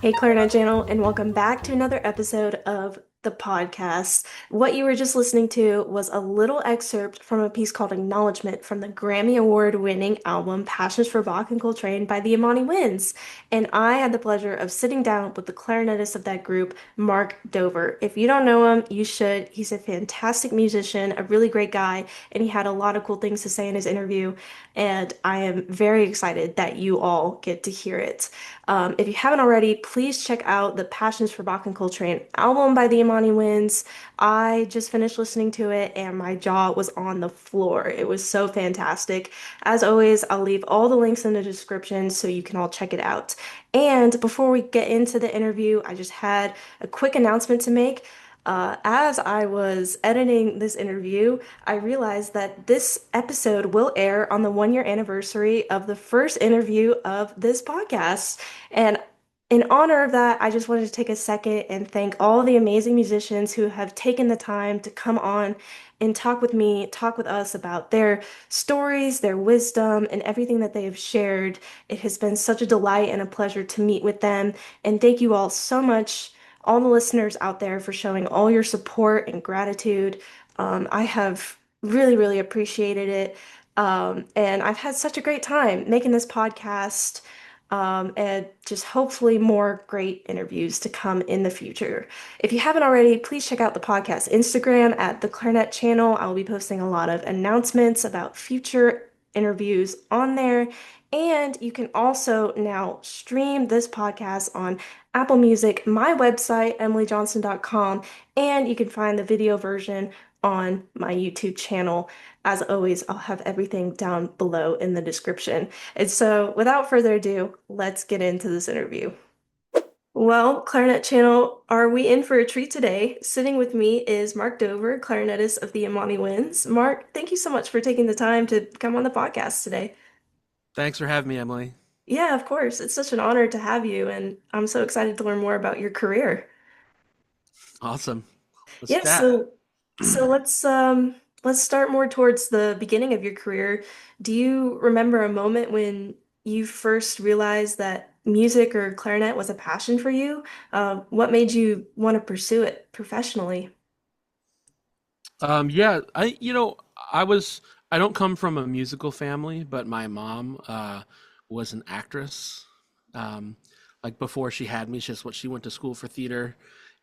Hey, Clarinet Channel, and welcome back to another episode of the podcast. What you were just listening to was a little excerpt from a piece called Acknowledgement from the Grammy Award-winning album Passions for Bach and Coltrane by the Imani Winds. And I had the pleasure of sitting down with the clarinetist of that group, Mark Dover. If you don't know him, you should. He's a fantastic musician, a really great guy, and he had a lot of cool things to say in his interview. And I am very excited that you all get to hear it. If you haven't already, please check out the Passions for Bach and Coltrane album by the Imani Winds. I just finished listening to it and my jaw was on the floor. It was so fantastic. As always, I'll leave all the links in the description so you can all check it out. And before we get into the interview, I just had a quick announcement to make. As I was editing this interview, I realized that this episode will air on the 1 year anniversary of the first interview of this podcast. And in honor of that, I just wanted to take a second and thank all the amazing musicians who have taken the time to come on and talk with me, talk with us about their stories, their wisdom, and everything that they have shared. It has been such a delight and a pleasure to meet with them. And thank you all so much, all the listeners out there, for showing all your support and gratitude. I have really, really appreciated it. And I've had such a great time making this podcast, and just hopefully more great interviews to come in the future. If you haven't already, please check out the podcast Instagram at the Clarinet Channel. I will be posting a lot of announcements about future interviews on there. And you can also now stream this podcast on Apple Music, my website, emilyjohnson.com, and you can find the video version on my YouTube channel. As always, I'll have everything down below in the description. And so, without further ado, let's get into this interview. Well, Clarinet Channel, are we in for a treat today? Sitting with me is Mark Dover, clarinetist of the Imani Winds. Mark, thank you so much for taking the time to come on the podcast today. Thanks for having me, Emily. Yeah, of course. It's such an honor to have you, and I'm so excited to learn more about your career. Awesome. Let's Yeah, chat. so let's start more towards the beginning of your career. Do you remember a moment when you first realized that music or clarinet was a passion for you? What made you want to pursue it professionally? Yeah, I was I don't come from a musical family, but my mom was an actress. Um, like before she had me, she went to school for theater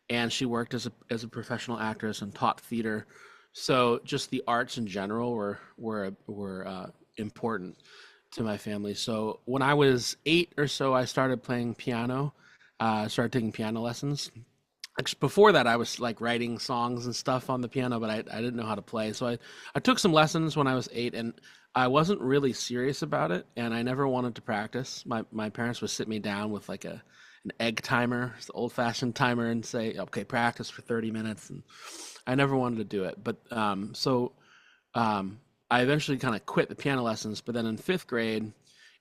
and she worked as a professional actress and taught theater. So just the arts in general were important to my family. So when I was 8 or so, I started playing piano. Started taking piano lessons. Before that, I was like writing songs and stuff on the piano, but I didn't know how to play. So I took some lessons when I was 8, and I wasn't really serious about it, and I never wanted to practice. My parents would sit me down with like an egg timer, it's the old-fashioned timer, and say, "Okay, practice for 30 minutes." And I never wanted to do it. But I eventually kind of quit the piano lessons. But then in 5th grade,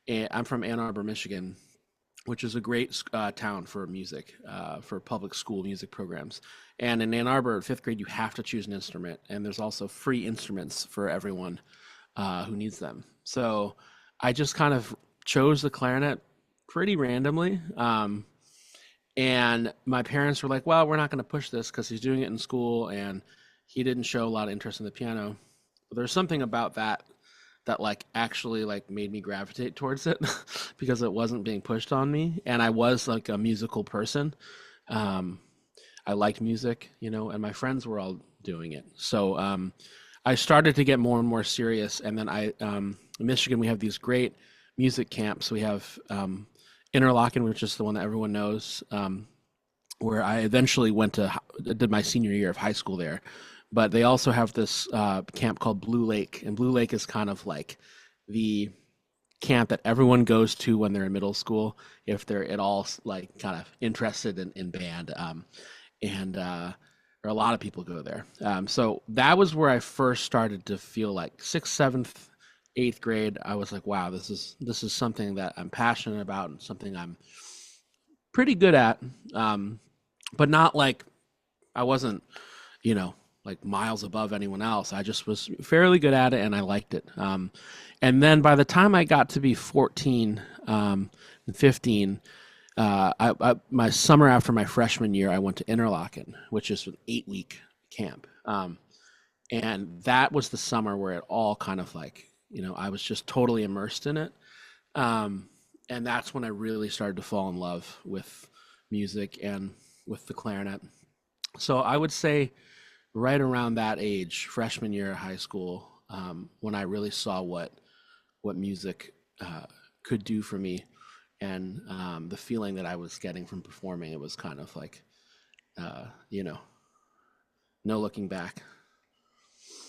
I'm from Ann Arbor, Michigan, which is a great town for music, for public school music programs. And in Ann Arbor, 5th grade, you have to choose an instrument, and there's also free instruments for everyone who needs them. So I just kind of chose the clarinet pretty randomly. And my parents were like, well, we're not going to push this because he's doing it in school, and he didn't show a lot of interest in the piano. But there's something about that like actually like made me gravitate towards it because it wasn't being pushed on me, and I was like a musical person. um I liked music, and my friends were all doing it. So I started to get more and more serious, and then in Michigan we have these great music camps. We have Interlochen, which is the one that everyone knows, where I eventually did my senior year of high school there. But they also have this camp called Blue Lake, and Blue Lake is kind of like the camp that everyone goes to when they're in middle school if they're at all like kind of interested in band. And or a lot of people go there. So that was where I first started to feel like sixth, seventh, 8th grade. I was like, wow, this is something that I'm passionate about and something I'm pretty good at. But not like I wasn't, you know, like miles above anyone else. I just was fairly good at it and I liked it. And then by the time I got to be 14 and 15, My summer after my freshman year, I went to Interlaken, which is an 8 week camp. And that was the summer where it all kind of like, I was just totally immersed in it. Um, and that's when I really started to fall in love with music and with the clarinet. So I would say right around that age, freshman year of high school, when I really saw what music could do for me, and the feeling that I was getting from performing, it was kind of like, uh, you know, no looking back.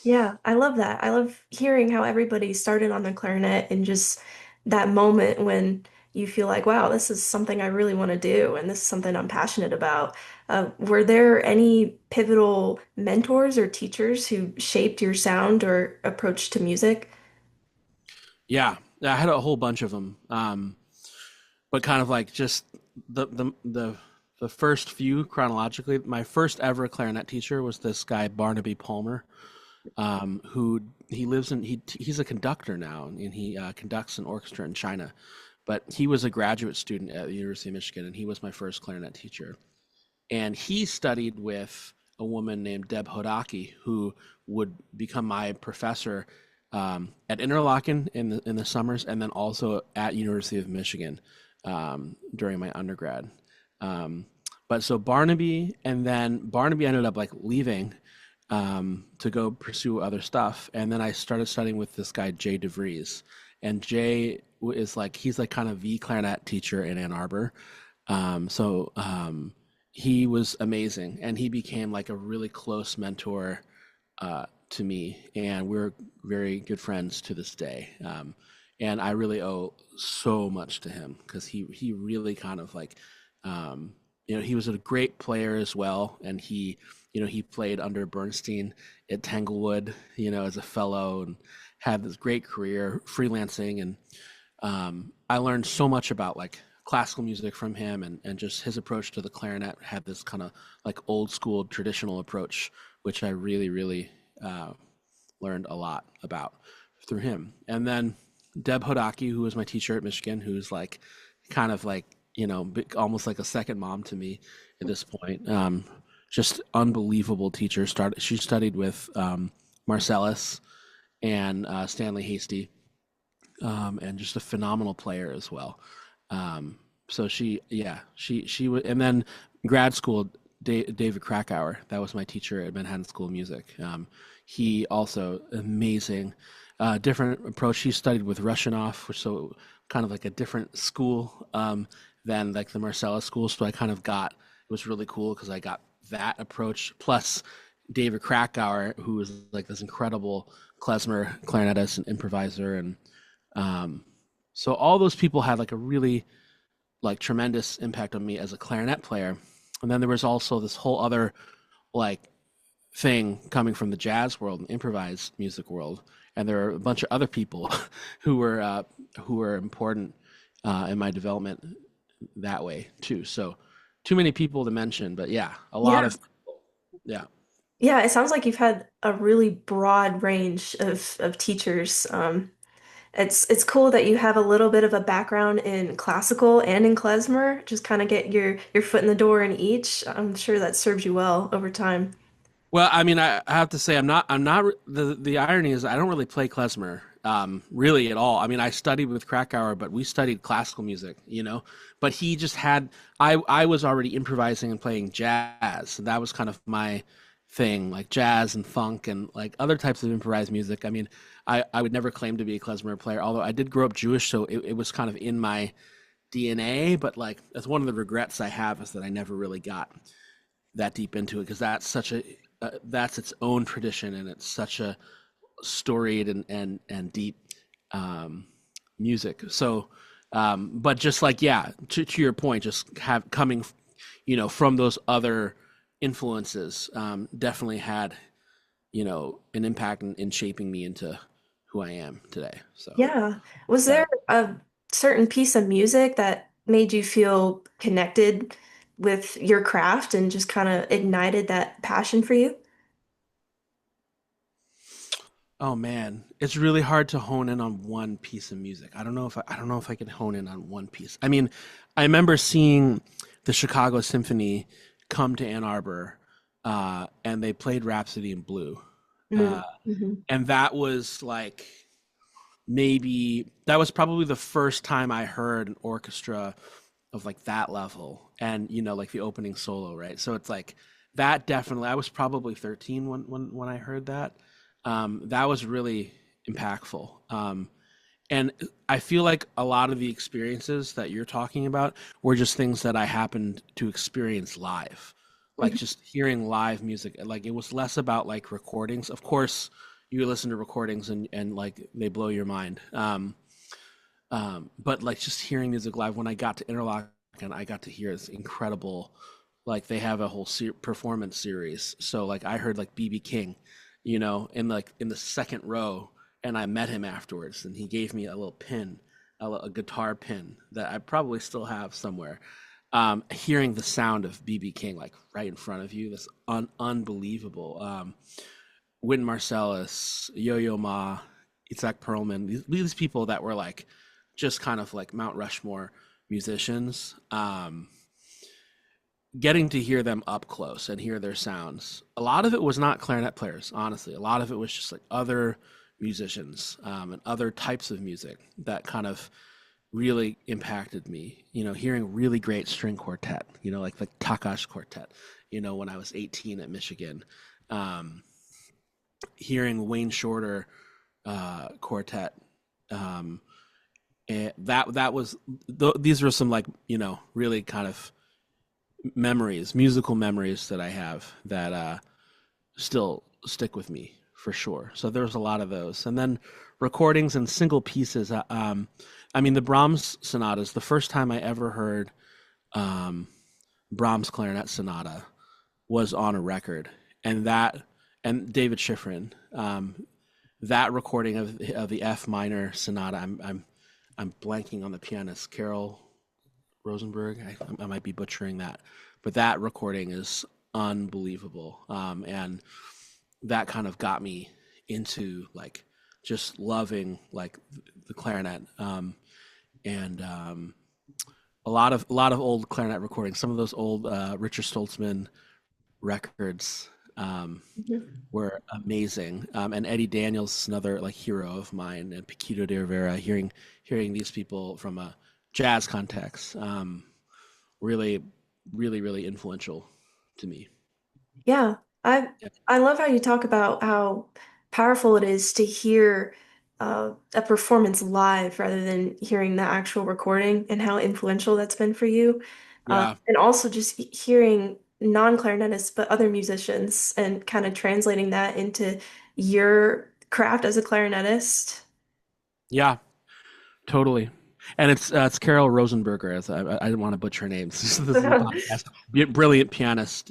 Yeah, I love that. I love hearing how everybody started on the clarinet and just that moment when you feel like, wow, this is something I really want to do and this is something I'm passionate about. Were there any pivotal mentors or teachers who shaped your sound or approach to music? Yeah, I had a whole bunch of them, but kind of like just the the the the first few chronologically. My first ever clarinet teacher was this guy Barnaby Palmer, who he lives in. He's a conductor now, and he conducts an orchestra in China. But he was a graduate student at the University of Michigan, and he was my first clarinet teacher. And he studied with a woman named Deb Hodaki, who would become my professor at Interlochen in the summers, and then also at University of Michigan during my undergrad. Um, but so Barnaby, and then Barnaby ended up like leaving to go pursue other stuff, and then I started studying with this guy Jay DeVries, and Jay is like he's like kind of the clarinet teacher in Ann Arbor. He was amazing, and he became like a really close mentor to me, and we're very good friends to this day. And I really owe so much to him because he really kind of like, he was a great player as well, and he played under Bernstein at Tanglewood, as a fellow, and had this great career freelancing, and I learned so much about like classical music from him, and just his approach to the clarinet had this kind of like old school traditional approach, which I really, really uh, learned a lot about through him. And then Deb Hodaki, who was my teacher at Michigan, who's like kind of like, almost like a second mom to me at this point. Just unbelievable teacher. She studied with Marcellus and Stanley Hasty, and just a phenomenal player as well. So she was, and then grad school, David Krakauer, that was my teacher at Manhattan School of Music. He also amazing, different approach. He studied with Russianoff, which so kind of like a different school than like the Marcellus school. So I kind of got it was really cool because I got that approach plus David Krakauer, who was like this incredible klezmer clarinetist and improviser, and so all those people had like a really like tremendous impact on me as a clarinet player. And then there was also this whole other like thing coming from the jazz world and improvised music world, and there are a bunch of other people who were important in my development that way too. So too many people to mention, but yeah, a lot Yeah. of yeah. Yeah, it sounds like you've had a really broad range of teachers. It's cool that you have a little bit of a background in classical and in klezmer. Just kind of get your foot in the door in each. I'm sure that serves you well over time. Well, I mean, I have to say, I'm not. The irony is, I don't really play klezmer, really at all. I mean, I studied with Krakauer, but we studied classical music, But he just had. I was already improvising and playing jazz. So that was kind of my thing, like jazz and funk and like other types of improvised music. I mean, I would never claim to be a klezmer player, although I did grow up Jewish, so it was kind of in my DNA. But like, that's one of the regrets I have is that I never really got that deep into it because that's its own tradition, and it's such a storied and deep um, music. So, but just like yeah, to your point, just have coming, from those other influences, definitely had an impact in shaping me into who I am today. So Yeah. Was there that a certain piece of music that made you feel connected with your craft and just kind of ignited that passion for you? Oh man, it's really hard to hone in on one piece of music. I don't know if I can hone in on one piece. I mean, I remember seeing the Chicago Symphony come to Ann Arbor, and they played Rhapsody in Blue, uh, Mm-hmm. and that was like maybe that was probably the first time I heard an orchestra of like that level, and like the opening solo, right? So it's like that definitely. I was probably 13 when I heard that. That was really impactful. And I feel like a lot of the experiences that you're talking about were just things that I happened to experience live, like just hearing live music. Like it was less about like recordings. Of course, you listen to recordings and like they blow your mind. But like just hearing music live, when I got to Interlochen, I got to hear this incredible, like they have a whole performance series. So like I heard like BB King, in like in the second row, and I met him afterwards, and he gave me a little pin, a guitar pin that I probably still have somewhere. Hearing the sound of BB King like right in front of you, that's unbelievable. Wynton Marsalis, Yo-Yo Ma, Itzhak Perlman, these people that were like just kind of like Mount Rushmore musicians. Getting to hear them up close and hear their sounds. A lot of it was not clarinet players, honestly. A lot of it was just like other musicians, and other types of music that kind of really impacted me. Hearing really great string quartet, like the Takash quartet, when I was 18 at Michigan. Um, Hearing Wayne Shorter quartet. And that was these were some like really kind of musical memories that I have that still stick with me for sure. So there's a lot of those, and then recordings and single pieces. I mean, the Brahms sonatas. The first time I ever heard um, Brahms clarinet sonata was on a record, and David Schifrin. That recording of the F minor sonata. I'm blanking on the pianist, Carol Rosenberg. I might be butchering that, but that recording is unbelievable. And that kind of got me into like just loving like the clarinet. And a lot of old clarinet recordings. Some of those old Richard Stoltzman records Mhm. were amazing. And Eddie Daniels is another like hero of mine, and Paquito de Rivera. Hearing these people from a jazz context, really, really, really influential to me. Yeah, I Yeah, I love how you talk about how powerful it is to hear a performance live rather than hearing the actual recording and how influential that's been for you. yeah, And also just hearing non-clarinetists but other musicians and kind of translating that into your craft as a clarinetist. yeah, totally. And it's Carol Rosenberger. As I didn't want to butcher her name. This is a podcast. Brilliant pianist.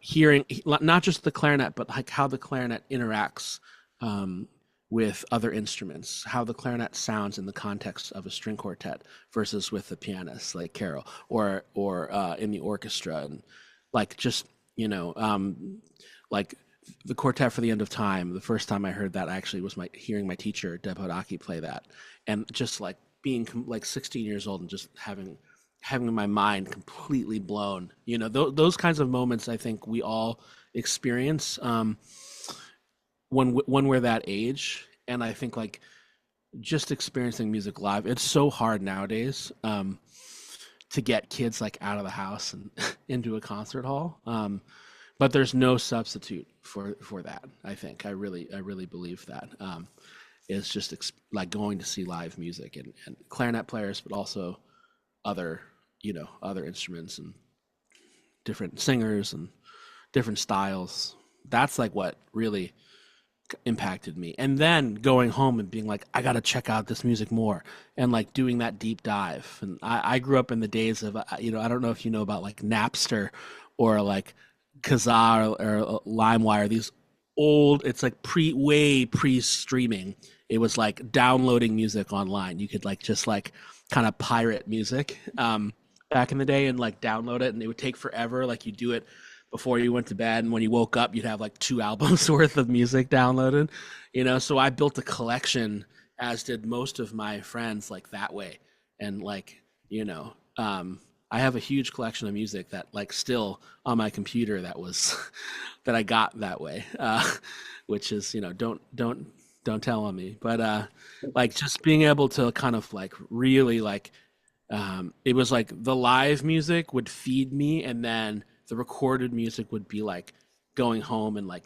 Hearing not just the clarinet, but like how the clarinet interacts um, with other instruments, how the clarinet sounds in the context of a string quartet versus with the pianist like Carol, or in the orchestra, and like just like the Quartet for the End of Time. The first time I heard that actually was my hearing my teacher Deb Hodaki play that, and just like being like 16 years old and just having my mind completely blown. Those kinds of moments I think we all experience when we're that age, and I think like just experiencing music live. It's so hard nowadays to get kids like out of the house and into a concert hall. But there's no substitute for that. I think I really believe that. It's just like going to see live music, and clarinet players, but also other other instruments and different singers and different styles. That's like what really impacted me. And then going home and being like, I got to check out this music more, and like doing that deep dive. And I grew up in the days of, I don't know if you know about like Napster or like Kazaa or LimeWire, these old, it's like way pre streaming. It was like downloading music online. You could like just like kind of pirate music back in the day and like download it, and it would take forever. Like you do it before you went to bed, and when you woke up, you'd have like 2 albums worth of music downloaded, So I built a collection, as did most of my friends, like that way, and like you know, I have a huge collection of music that like still on my computer that was that I got that way, which is don't tell on me, but like just being able to kind of like really like it was like the live music would feed me, and then the recorded music would be like going home and like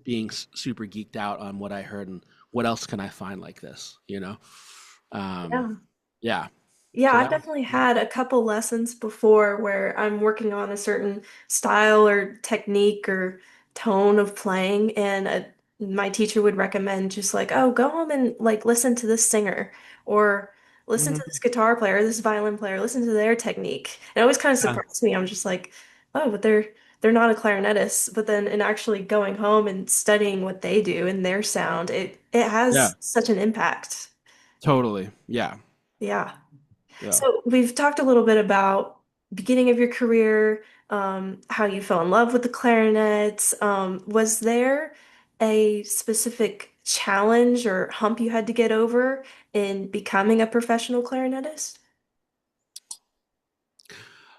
being super geeked out on what I heard and what else can I find like this. Um, Yeah. yeah. Yeah, So I've that was, definitely had a couple lessons before where I'm working on a certain style or technique or tone of playing, and my teacher would recommend just like, oh, go home and like listen to this singer or listen to Mhm. this guitar player, this violin player, listen to their technique. And it always kind of Yeah, surprised me. I'm just like, oh, but they're not a clarinetist. But then in actually going home and studying what they do and their sound, it yeah, has such an impact. totally. Yeah, Yeah. yeah. So we've talked a little bit about beginning of your career, how you fell in love with the clarinet. Was there a specific challenge or hump you had to get over in becoming a professional clarinetist?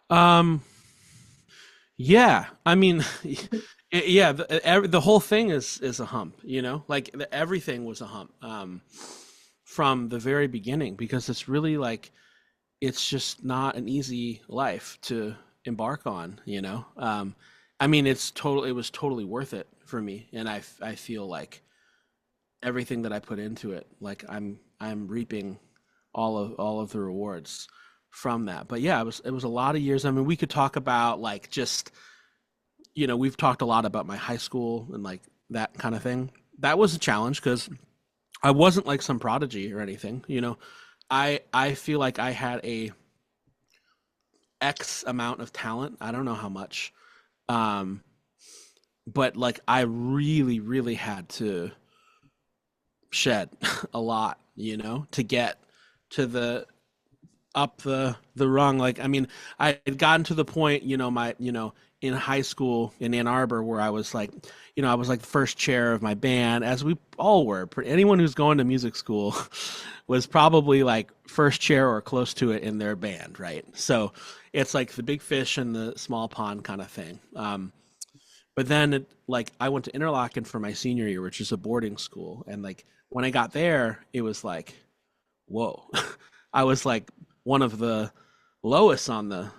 Um, yeah. I mean, yeah. The whole thing is a hump. Like everything was a hump from the very beginning, because it's really like it's just not an easy life to embark on. I mean, it was totally worth it for me, and I feel like everything that I put into it, like I'm reaping all of the rewards from that. But yeah, it was a lot of years. I mean, we could talk about like just we've talked a lot about my high school and like that kind of thing. That was a challenge because I wasn't like some prodigy or anything. I feel like I had a X amount of talent. I don't know how much. Um, but like I really, really had to shed a lot, to get to the up the rung. Like I mean, I had gotten to the point, my in high school in Ann Arbor, where I was like the first chair of my band, as we all were. Anyone who's going to music school was probably like first chair or close to it in their band, right? So it's like the big fish in the small pond kind of thing. But then like I went to Interlochen for my senior year, which is a boarding school, and like when I got there, it was like, whoa. I was like one of the lowest on the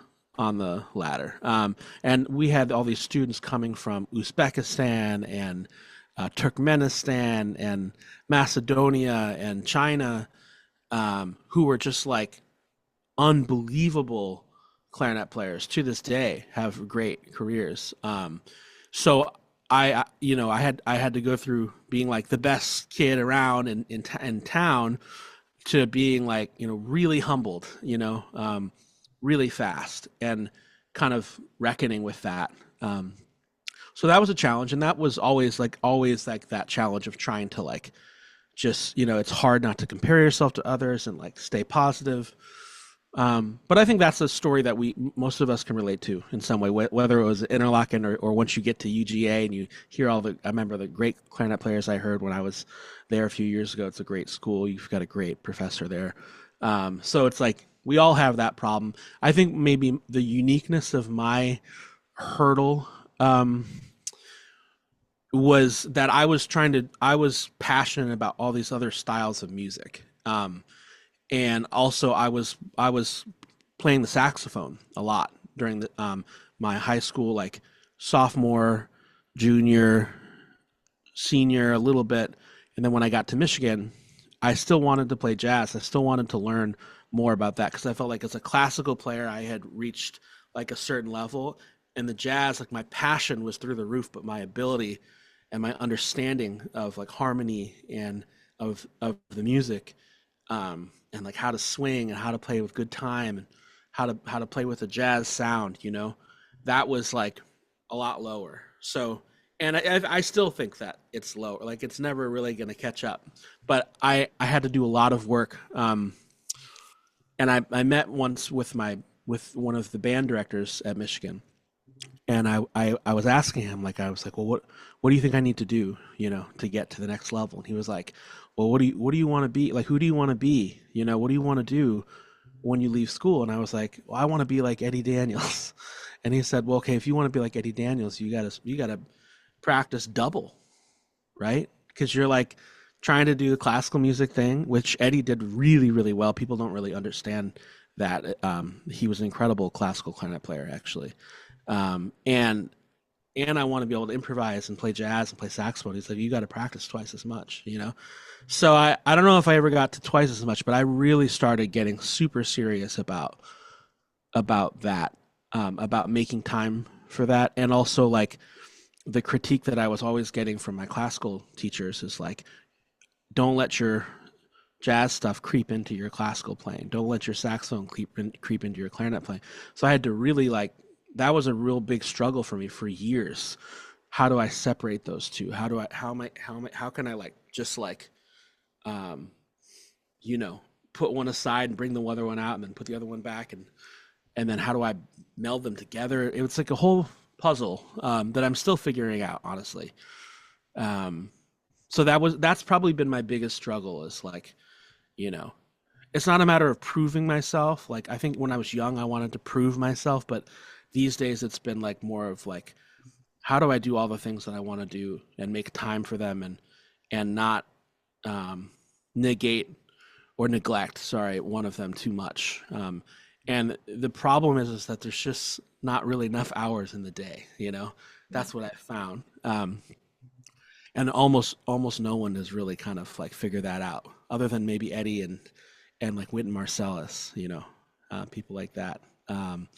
ladder. And we had all these students coming from Uzbekistan and Turkmenistan and Macedonia and China, who were just like unbelievable clarinet players to this day, have great careers. So I had to go through being like the best kid around in town to being like really humbled, really fast, and kind of reckoning with that. So that was a challenge, and that was always like that challenge of trying to like just it's hard not to compare yourself to others and like stay positive. But I think that's a story that most of us can relate to in some way, whether it was Interlochen or once you get to UGA and you hear I remember the great clarinet players I heard when I was there a few years ago. It's a great school. You've got a great professor there. So it's like we all have that problem. I think maybe the uniqueness of my hurdle was that I was passionate about all these other styles of music. And also I was playing the saxophone a lot during my high school, like sophomore, junior, senior, a little bit, and then when I got to Michigan, I still wanted to play jazz. I still wanted to learn more about that because I felt like as a classical player, I had reached like a certain level, and the jazz, like my passion was through the roof, but my ability and my understanding of like harmony and of the music, and like how to swing and how to play with good time and how to play with a jazz sound, that was like a lot lower. So, and I still think that it's low, like it's never really going to catch up. But I had to do a lot of work, and I met once with one of the band directors at Michigan, And I was asking him, like, I was like, well, what do you think I need to do, to get to the next level? And he was like, well, what do you want to be? Like, who do you want to be? What do you want to do when you leave school? And I was like, well, I want to be like Eddie Daniels. And he said, well, okay, if you want to be like Eddie Daniels, you gotta practice double, right? Because you're like trying to do the classical music thing, which Eddie did really, really well. People don't really understand that. He was an incredible classical clarinet player, actually. And I want to be able to improvise and play jazz and play saxophone. He's like, you got to practice twice as much. So I don't know if I ever got to twice as much, but I really started getting super serious about that, about making time for that, and also like the critique that I was always getting from my classical teachers is like, don't let your jazz stuff creep into your classical playing. Don't let your saxophone creep into your clarinet playing. So I had to really like, that was a real big struggle for me for years. How do I separate those two? How can I like just like, um, you know, put one aside and bring the other one out and then put the other one back, and then how do I meld them together? It was like a whole puzzle that I'm still figuring out, honestly. Um, so that's probably been my biggest struggle is like, you know, it's not a matter of proving myself. Like I think when I was young, I wanted to prove myself, but these days it's been like more of like, how do I do all the things that I want to do and make time for them and not um, negate or neglect, sorry, one of them too much. And the problem is that there's just not really enough hours in the day. Yeah. That's what I found. And almost no one has really kind of like figured that out, other than maybe Eddie and like Wynton Marsalis, people like that. Um,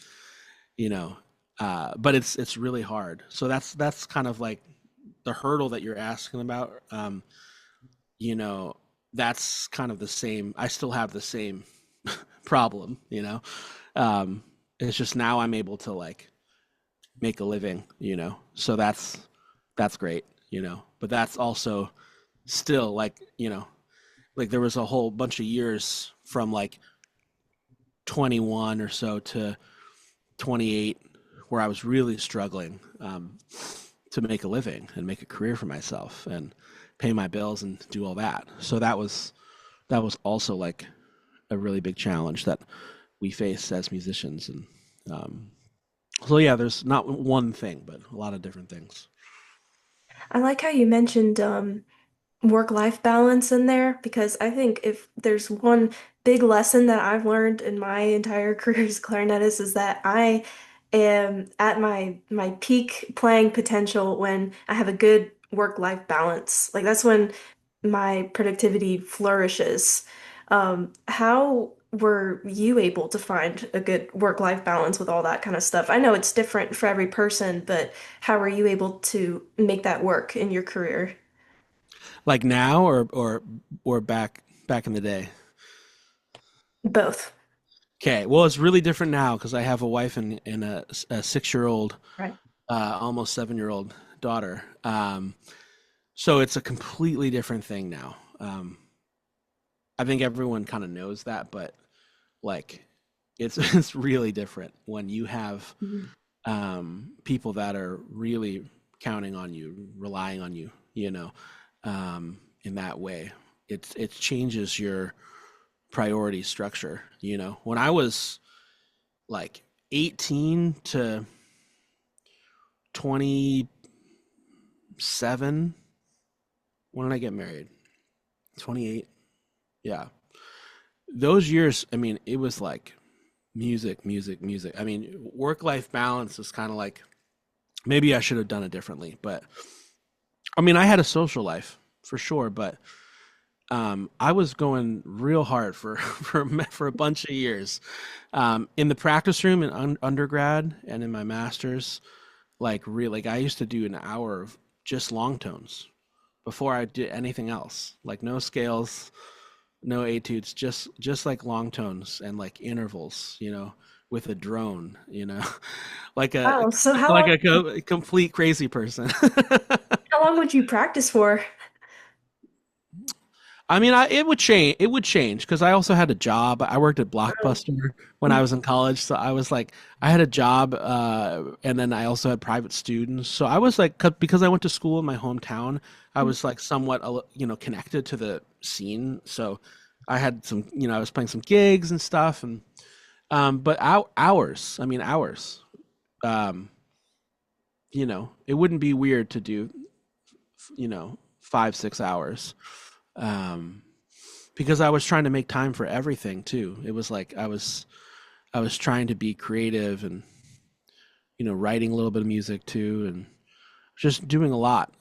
you know, but it's really hard. So that's kind of like the hurdle that you're asking about. You know, that's kind of the same. I still have the same problem. It's just now I'm able to like make a living. So that's great. But that's also still like there was a whole bunch of years from like 21 or so to 28 where I was really struggling to make a living and make a career for myself and pay my bills and do all that. So that was also like a really big challenge that we face as musicians. And um, so yeah, there's not one thing, but a lot of different things. I like how you mentioned work-life balance in there because I think if there's one big lesson that I've learned in my entire career as a clarinetist is that I am at my peak playing potential when I have a good work-life balance. Like that's when my productivity flourishes. How were you able to find a good work-life balance with all that kind of stuff? I know it's different for every person, but how were you able to make that work in your career? Like now or back in the day. Both. Okay, well, it's really different now because I have a wife and a 6-year-old, Right. almost 7-year-old daughter. So it's a completely different thing now. I think everyone kind of knows that, but like it's it's really different when you have Mhm. people that are really counting on you, relying on you, in that way. It changes your priority structure. When I was like 18 to 27, when did I get married? 28. Yeah. Those years, I mean, it was like music, music, music. I mean, work-life balance is kind of like maybe I should have done it differently, but I mean, I had a social life for sure, but I was going real hard for for a bunch of years in the practice room in undergrad and in my master's. Like really, like I used to do an hour of just long tones before I did anything else. Like no scales, no etudes, just like long tones and like intervals, with a drone, like a Wow. So like a complete crazy person. how long would you practice for? I mean, it would change. It would change because I also had a job. I worked at Wow. Blockbuster when I was in college, so I was like, I had a job, and then I also had private students. So I was like, because I went to school in my hometown, I was like somewhat, connected to the scene. So I had some, I was playing some gigs and stuff, and but hours. I mean, hours. Um, it wouldn't be weird to do, 5, 6 hours. Um, because I was trying to make time for everything too. It was like I was trying to be creative and writing a little bit of music too and just doing a lot.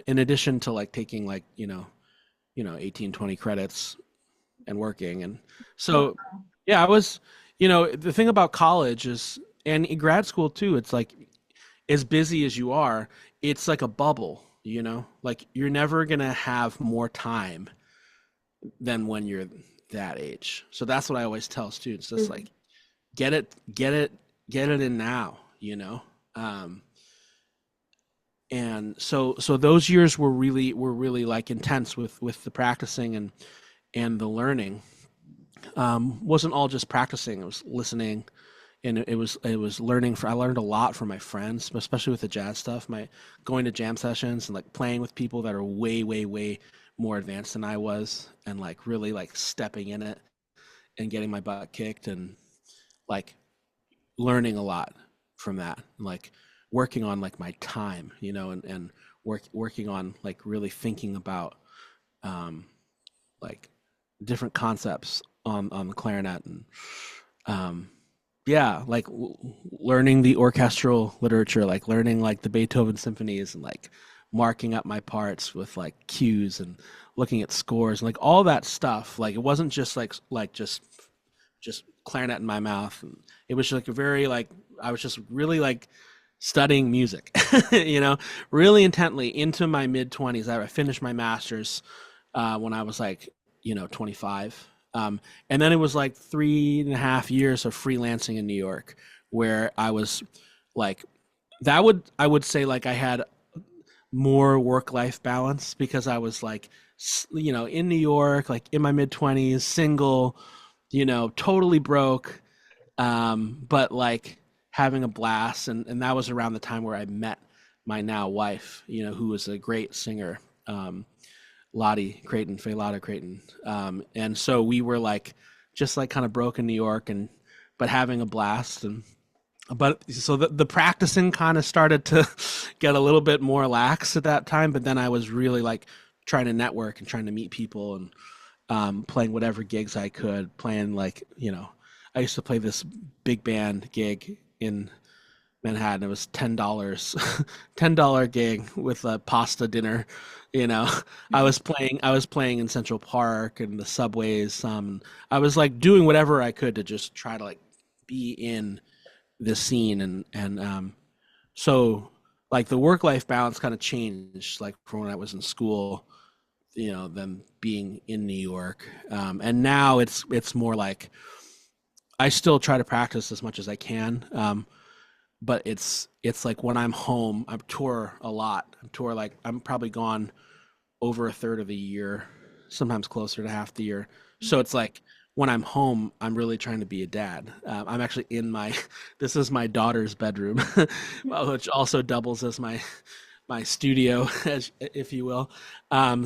In addition to like taking like 18, 20 credits and working. And Wow. so yeah, I was the thing about college is, and in grad school too, it's like as busy as you are, it's like a bubble, like you're never gonna have more time than when you're that age. So that's what I always tell students. Just Mhm. like get it, get it, get it in now. Um, and so those years were really like intense with the practicing and the learning. Wasn't all just practicing; it was listening, and it was learning. I learned a lot from my friends, especially with the jazz stuff. My going to jam sessions and like playing with people that are way, way, way more advanced than I was, and like really like stepping in it and getting my butt kicked and like learning a lot from that, like working on like my time, and working on like really thinking about um, like different concepts on the clarinet and um, yeah, like learning the orchestral literature, like learning like the Beethoven symphonies and like marking up my parts with like cues and looking at scores and like all that stuff. Like it wasn't just like just clarinet in my mouth. And it was like a very like I was just really like studying music, really intently into my mid 20s. I finished my master's when I was like 25. And then it was like 3.5 years of freelancing in New York, where I was like, I would say like I had more work life balance because I was like, in New York, like in my mid 20s, single, totally broke, but like having a blast. And that was around the time where I met my now wife, who was a great singer, Lottie Creighton, Faye Lotta Creighton. And so we were like, just like kind of broke in New York but having a blast. But so the practicing kind of started to get a little bit more lax at that time. But then I was really like trying to network and trying to meet people and playing whatever gigs I could, playing like, I used to play this big band gig in Manhattan. It was $10, $10 gig with a pasta dinner. You know, I was playing in Central Park and the subways. I was like doing whatever I could to just try to like be in this scene and so like the work life balance kind of changed like from when I was in school, than being in New York. And now it's more like I still try to practice as much as I can. But it's like when I'm home, I tour a lot. I tour like I'm probably gone over a third of the year, sometimes closer to half the year. So it's like when I'm home, I'm really trying to be a dad. I'm actually in my this is my daughter's bedroom, which also doubles as my studio, as if you will.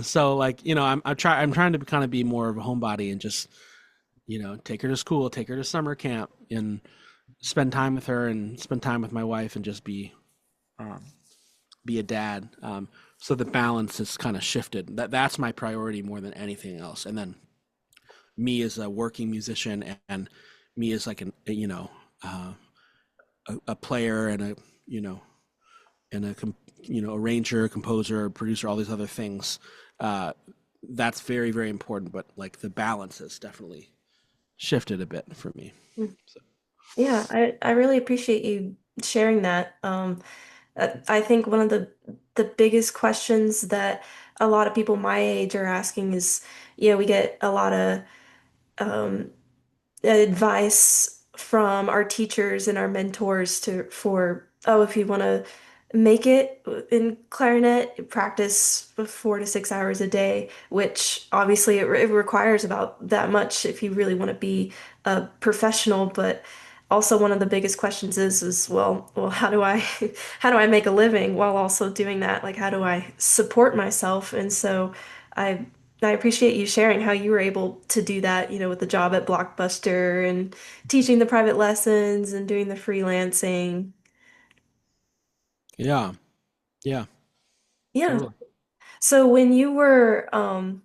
So like I'm trying to kind of be more of a homebody and just take her to school, take her to summer camp, and spend time with her and spend time with my wife and just um, be a dad. So the balance has kind of shifted. That's my priority more than anything else. And then me as a working musician and me as like uh, a player and a you know and arranger, composer, producer, all these other things. Uh, that's very very important. But like the balance has definitely shifted a bit for me. Mm. So. Yeah, I really appreciate you sharing that. I think one of the biggest questions that a lot of people my age are asking is, we get a lot of um, advice from our teachers and our mentors to for, oh, if you want to make it in clarinet, practice 4 to 6 hours a day, which obviously it requires about that much if you really want to be a professional. But also one of the biggest questions is well, how do I how do I make a living while also doing that? Like, how do I support myself? And so I I appreciate you sharing how you were able to do that, with the job at Blockbuster and teaching the private lessons and doing the freelancing. Yeah, yeah, Yeah. totally. So when you were at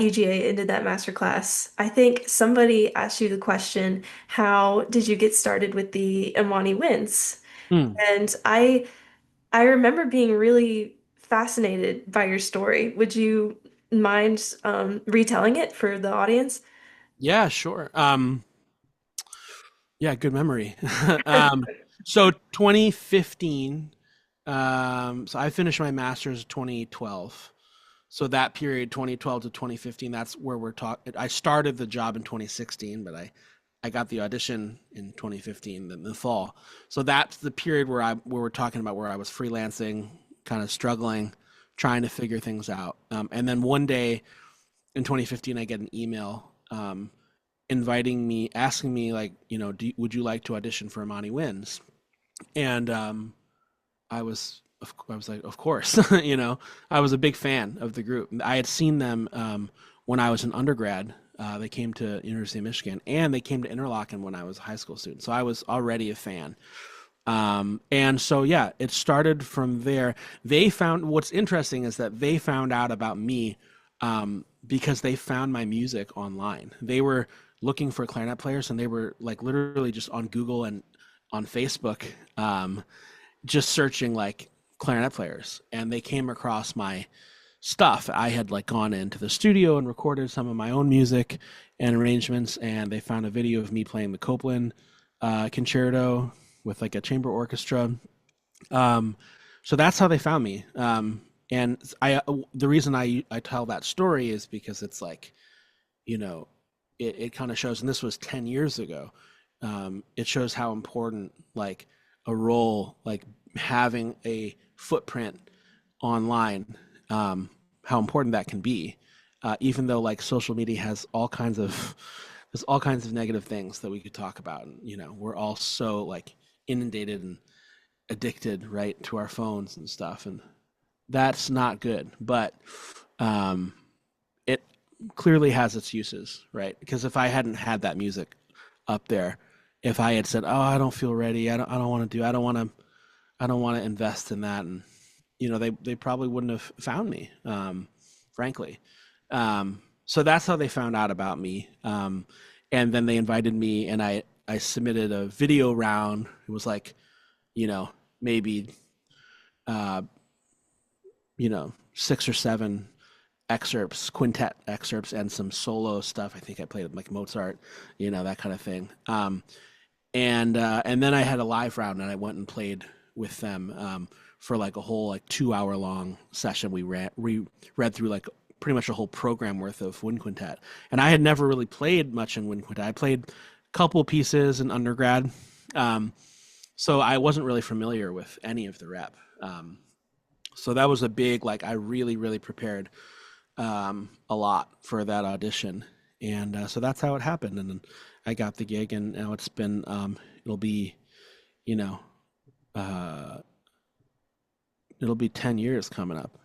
UGA and did that master class, I think somebody asked you the question, how did you get started with the Imani Winds? Hmm. And I remember being really fascinated by your story. Would you mind retelling it for the audience? Yeah, sure. Yeah, good memory. So 2015, so I finished my master's 2012. So that period, 2012 to 2015, that's where we're talking. I started the job in 2016, but I got the audition in 2015 in the fall. So that's the period where we're talking about where I was freelancing, kind of struggling, trying to figure things out. And then one day in 2015, I get an email inviting me, asking me like, would you like to audition for Imani Winds? And I was like, of course, I was a big fan of the group. I had seen them when I was an undergrad. They came to University of Michigan, and they came to Interlochen when I was a high school student. So I was already a fan. And so yeah, it started from there. What's interesting is that they found out about me because they found my music online. They were looking for clarinet players, and they were like literally just on Google and on Facebook, just searching like clarinet players, and they came across my stuff. I had like gone into the studio and recorded some of my own music and arrangements, and they found a video of me playing the Copland concerto with like a chamber orchestra. Um, so that's how they found me. And the reason I tell that story is because it's like, you know, it kind of shows, and this was 10 years ago. It shows how important like a role, like having a footprint online, how important that can be. Even though like social media has all kinds of there's all kinds of negative things that we could talk about, and we're all so like inundated and addicted, right, to our phones and stuff, and that's not good. But um, it clearly has its uses, right? Because if I hadn't had that music up there, if I had said, "Oh, I don't feel ready. I don't want to do. I don't want to invest in that," and they probably wouldn't have found me, frankly. So that's how they found out about me. And then they invited me, and I submitted a video round. It was like, you know, maybe uh, 6 or 7 excerpts, quintet excerpts, and some solo stuff. I think I played like Mozart, that kind of thing. And then I had a live round, and I went and played with them for like a whole like 2 hour long session. We read through like pretty much a whole program worth of wind quintet, and I had never really played much in wind quintet. I played a couple pieces in undergrad, um, so I wasn't really familiar with any of the rep. So that was a big like I really prepared a lot for that audition, and so that's how it happened. And then I got the gig, and now it'll be you know uh, it'll be 10 years coming up,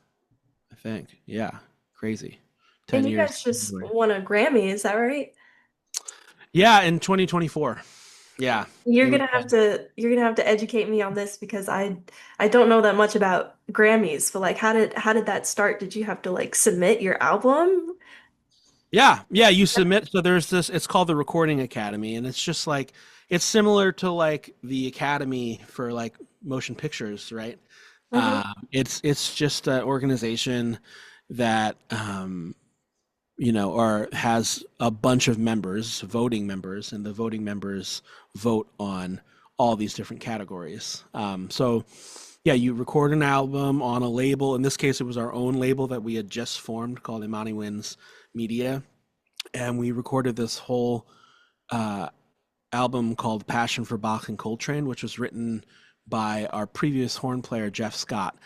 I think. Yeah, crazy. And 10 you years. guys just won a Grammy, is that right? Yeah, in 2024. Yeah, You're it was. gonna have to educate me on this because I don't know that much about Grammys, but like how did that start? Did you have to like submit your album? Yeah, yeah. You submit. So there's this. It's called the Recording Academy, and it's just like it's similar to like the Academy for like motion pictures, right? Hmm. It's just an organization that or has a bunch of members, voting members, and the voting members vote on all these different categories. So, yeah, you record an album on a label. In this case, it was our own label that we had just formed called Imani Winds Media, and we recorded this whole uh, album called Passion for Bach and Coltrane, which was written by our previous horn player Jeff Scott,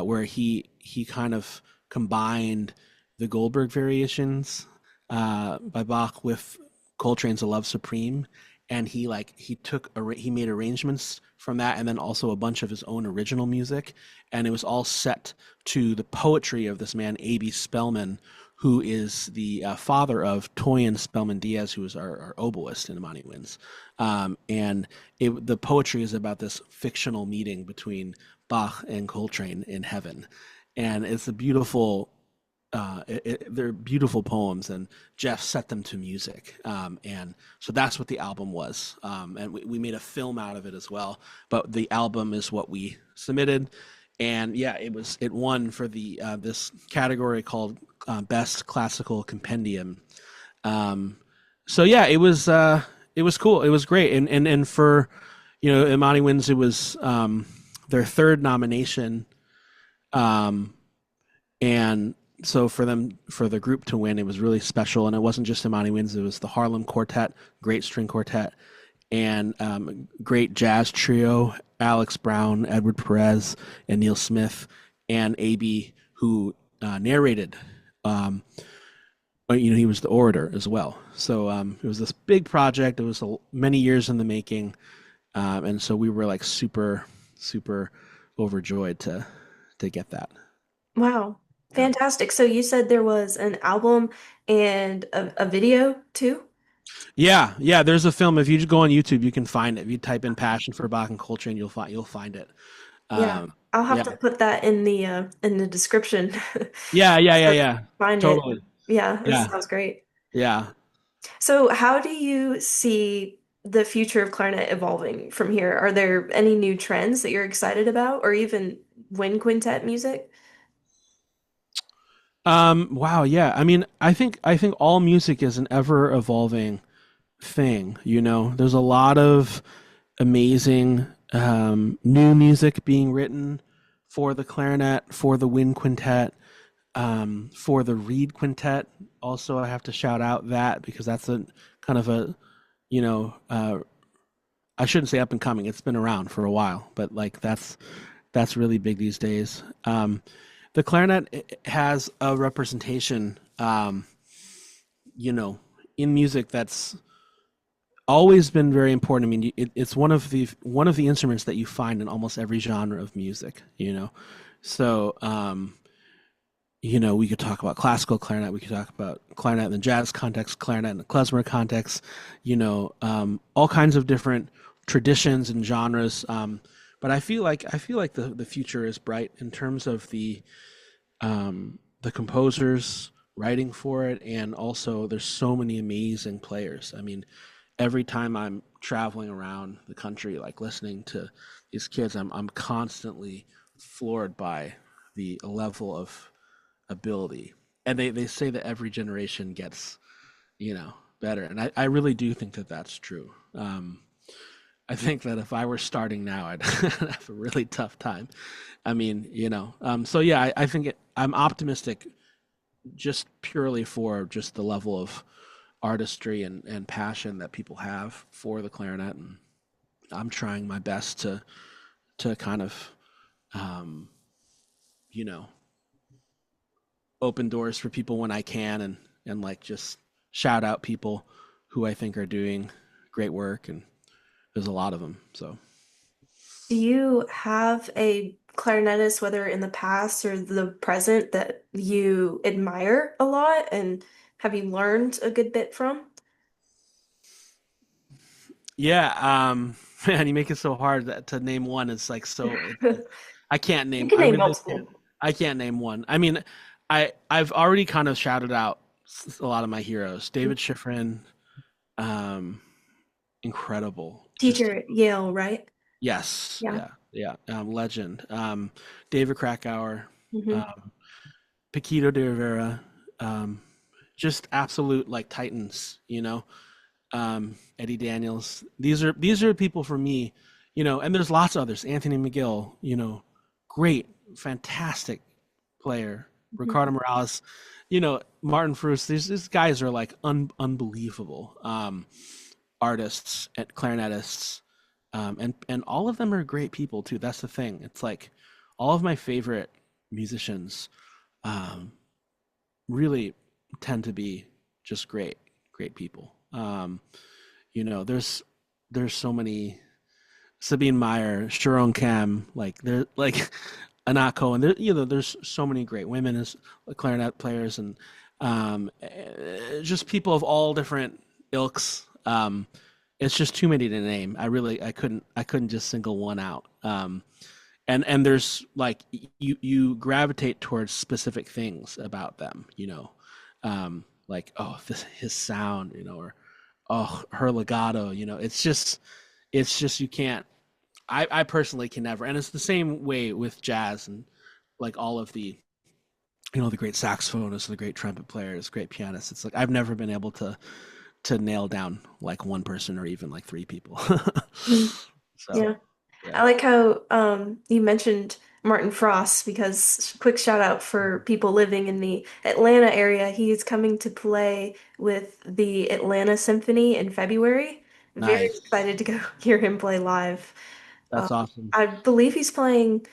where he kind of combined the Goldberg variations by Bach with Coltrane's "A Love Supreme," and he made arrangements from that, and then also a bunch of his own original music, and it was all set to the poetry of this man A.B. Spellman, who is the father of Toyin Spellman Diaz, who is our oboist in Imani Winds. And the poetry is about this fictional meeting between Bach and Coltrane in heaven, and it's a beautiful. They're beautiful poems, and Jeff set them to music, and so that's what the album was. And we made a film out of it as well. But the album is what we submitted, and yeah, it won for the this category called Best Classical Compendium. So yeah, it was cool. It was great, and for Imani Winds, it was their third nomination, and so for the group to win, it was really special. And it wasn't just Imani Winds; it was the Harlem Quartet, great string quartet, and great jazz trio: Alex Brown, Edward Perez, and Neil Smith, and AB, who narrated. He was the orator as well. So it was this big project. It was many years in the making, and so we were like super, super overjoyed to get that. Wow. Yeah. Fantastic. So you said there was an album and a video too? Yeah, yeah. There's a film. If you just go on YouTube, you can find it. If you type in "Passion for Bach and Coltrane," you'll find it. Yeah. Um, I'll have yeah, to put that in the description. yeah, yeah, yeah, So yeah. find it. Totally. Yeah, this Yeah, sounds great. yeah. So how do you see the future of clarinet evolving from here? Are there any new trends that you're excited about, or even wind quintet music? Wow. Yeah. I mean, I think all music is an ever evolving thing. There's a lot of amazing new music being written for the clarinet, for the wind quintet, for the reed quintet. Also, I have to shout out that because that's a kind of a, you know, I shouldn't say up and coming. It's been around for a while, but like that's really big these days. The clarinet has a representation, you know, in music that's always been very important. I mean, it's one of the instruments that you find in almost every genre of music. So we could talk about classical clarinet, we could talk about clarinet in the jazz context, clarinet in the klezmer context, all kinds of different traditions and genres. But I feel like the future is bright in terms of the composers writing for it, and also there's so many amazing players. I mean, every time I'm traveling around the country, like listening to these kids, I'm constantly floored by the level of ability. And they say that every generation gets, better. And I really do think that that's true. I think that if I were starting now, I'd have a really tough time. I mean, so yeah, I think I'm optimistic just purely for just the level of artistry and passion that people have for the clarinet. And I'm trying my best to kind of, um, you know, open doors for people when I can, and like just shout out people who I think are doing great work, and there's a lot of them. So Do you have a clarinetist, whether in the past or the present, that you admire a lot and have you learned a good bit from? yeah, man, you make it so hard to name one. It's like so. I can't You name. can I name really can't. multiple. I can't name one. I mean, I've already kind of shouted out a lot of my heroes. David Schifrin, um, incredible. Just Teacher at Yale, right? yes, Yeah. yeah, yeah. Legend. David Krakauer, Hmm. um, Paquito de Rivera, um, just absolute like titans. Eddie Daniels. These are people for me. And there's lots of others. Anthony McGill. Great, fantastic player. Ricardo Morales. Martin Fruce. These guys are like unbelievable artists and clarinetists. And all of them are great people too. That's the thing. It's like all of my favorite musicians um, really tend to be just great people. There's so many Sabine Meyer, Sharon Kam, like they're like Anat Cohen. There's so many great women as clarinet players, and just people of all different ilks. It's just too many to name. I couldn't just single one out. And there's like you gravitate towards specific things about them, like, oh, his sound, or oh, her legato, it's just you can't. I personally can never, and it's the same way with jazz and like all of the great saxophonists, the great trumpet players, great pianists. It's like I've never been able to nail down like one person or even like three people. Mm. So Yeah. yeah, I like how you mentioned Martin Frost because quick shout out for people living in the Atlanta area. He's coming to play with the Atlanta Symphony in February. Very nice. excited to go hear him play live. Uh, That's awesome. I believe he's playing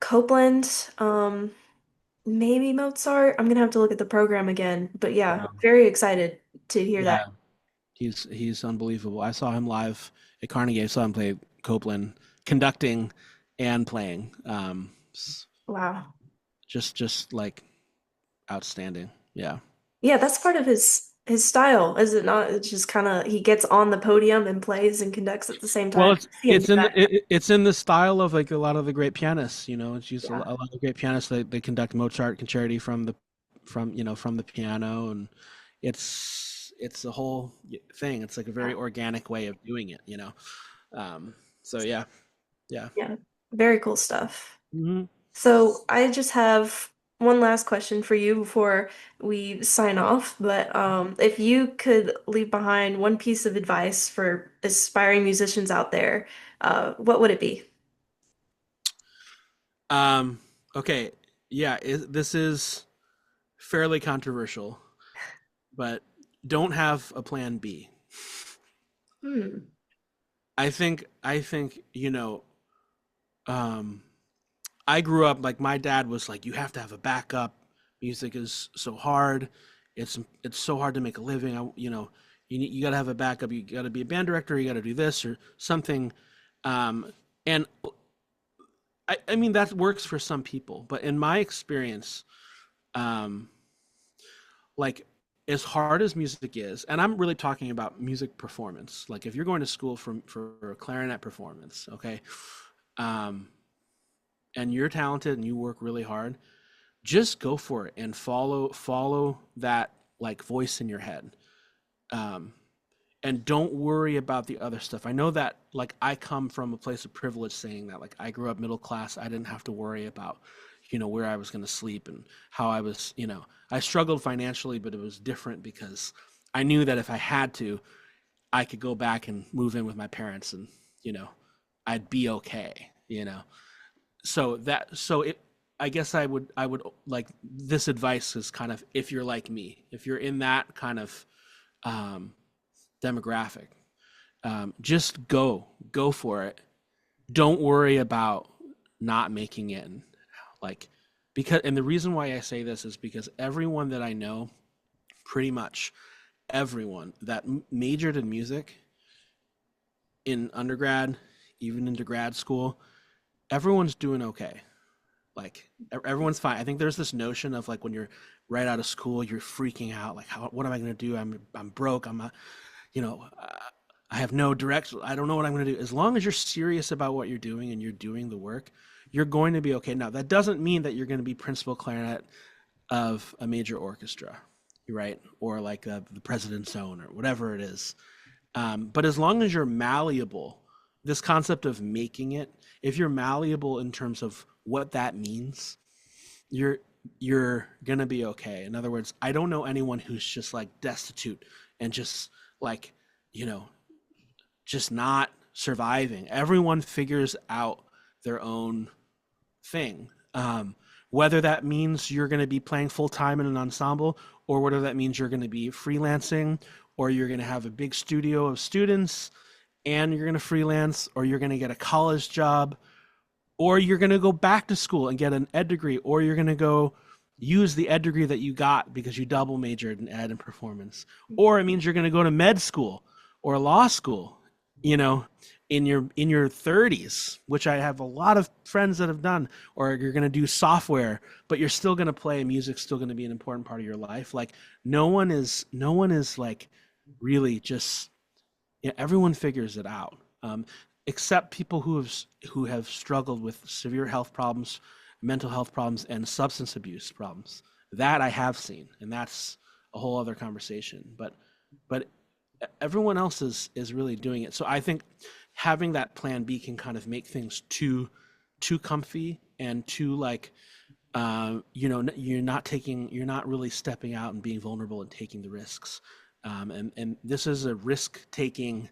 Copeland, maybe Mozart. I'm gonna have to look at the program again, but yeah, Wow. very excited to hear Yeah, that. he's unbelievable. I saw him live at Carnegie. I saw him play Copeland, conducting and playing. Wow. Just like outstanding. Yeah. Yeah, that's part of his style, is it not? It's just kind of he gets on the podium and plays and conducts at the same Well, time. it's See him do it's in the that. it's in the style of like a lot of the great pianists. It's used Yeah. a lot of great pianists. They conduct Mozart concerti from the piano, and it's a whole thing. It's like a very Yeah. organic way of doing it. So yeah, yeah. Yeah. Very cool stuff. Hmm. So I just have one last question for you before we sign off. But if you could leave behind one piece of advice for aspiring musicians out there, what would it be? Um, okay, yeah. This is fairly controversial, but don't have a plan B. Hmm. I think um I grew up like my dad was like, you have to have a backup. Music is so hard. It's so hard to make a living. You got to have a backup. You got to be a band director. You got to do this or something. And I mean that works for some people, but in my experience, um, like as hard as music is, and I'm really talking about music performance. Like if you're going to school for a clarinet performance, okay, um, and you're talented and you work really hard, just go for it and follow that like voice in your head. um and don't worry about the other stuff. I know that like I come from a place of privilege saying that like I grew up middle class. I didn't have to worry about where I was going to sleep and how I struggled financially, but it was different because I knew that if I had to, I could go back and move in with my parents, and you know I'd be okay. So I guess I would like, this advice is kind of, if you're like me, if you're in that kind of um demographic, just go for it. Don't worry about not making it. Like, and the reason why I say this is because everyone that I know, pretty much everyone that majored in music in undergrad, even into grad school, everyone's doing okay. Like everyone's fine. I think there's this notion of like when you're right out of school, you're freaking out. Like, what am I going to do? I'm broke. I'm not, you know, I have no direction. I don't know what I'm going to do. As long as you're serious about what you're doing and you're doing the work, you're going to be okay. Now, that doesn't mean that you're going to be principal clarinet of a major orchestra, right? Or like the president's own or whatever it is. But as long as you're malleable, this concept of making it, if you're malleable in terms of what that means, you're you're gonna be okay. In other words, I don't know anyone who's just like destitute and just like, you know, just not surviving. Everyone figures out their own thing. Whether that means you're going to be playing full time in an ensemble, or whether that means you're going to be freelancing, or you're going to have a big studio of students, and you're going to freelance, or you're going to get a college job, or you're going to go back to school and get an ed degree, or you're going to go use the ed degree that you got because you double majored in ed and performance, or it means you're going to go to med school or law school, you know, in your 30s, which I have a lot of friends that have done, or you're going to do software, but you're still going to play, music's still going to be an important part of your life. Like no one is like really just, yeah, everyone figures it out, except people who have struggled with severe health problems, mental health problems, and substance abuse problems. That I have seen, and that's a whole other conversation. But everyone else is really doing it. So I think having that plan B can kind of make things too comfy and too like, you're not really stepping out and being vulnerable and taking the risks. And this is a risk taking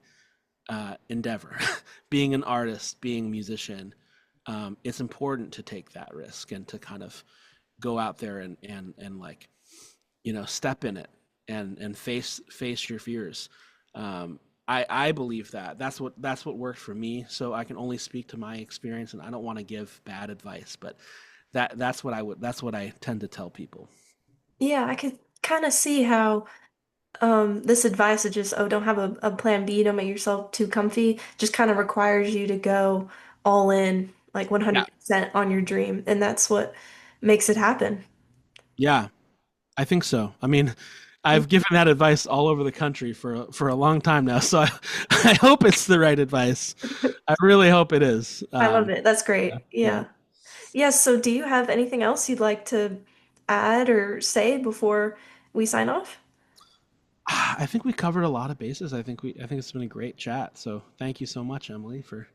endeavor. Being an artist, being a musician, it's important to take that risk and to kind of go out there and like, step in it and face your fears. I believe that that's what worked for me. So I can only speak to my experience, and I don't want to give bad advice, but that's what I tend to tell people. Yeah, I could kind of see how this advice of just, oh, don't have a plan B, don't make yourself too comfy, just kind of requires you to go all in, like Yeah. 100% on your dream. And that's what makes it happen. Yeah, I think so. I mean, I've given that advice all over the country for a long time now, so I hope it's the right advice. I really hope it is. I love it. That's great. Yeah. Yeah. Yes. So do you have anything else you'd like to add or say before we sign off? I think we covered a lot of bases. I think it's been a great chat. So thank you so much, Emily, for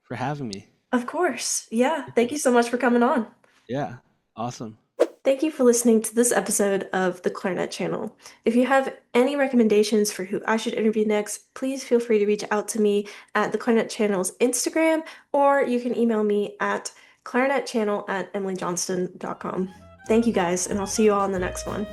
having me. Of course. Yeah. Thank you so much for coming on. Yeah, awesome. Thank you for listening to this episode of the Clarinet Channel. If you have any recommendations for who I should interview next, please feel free to reach out to me at the Clarinet Channel's Instagram, or you can email me at clarinetchannel@emilyjohnston.com. Thank you guys, and I'll see you all in the next one.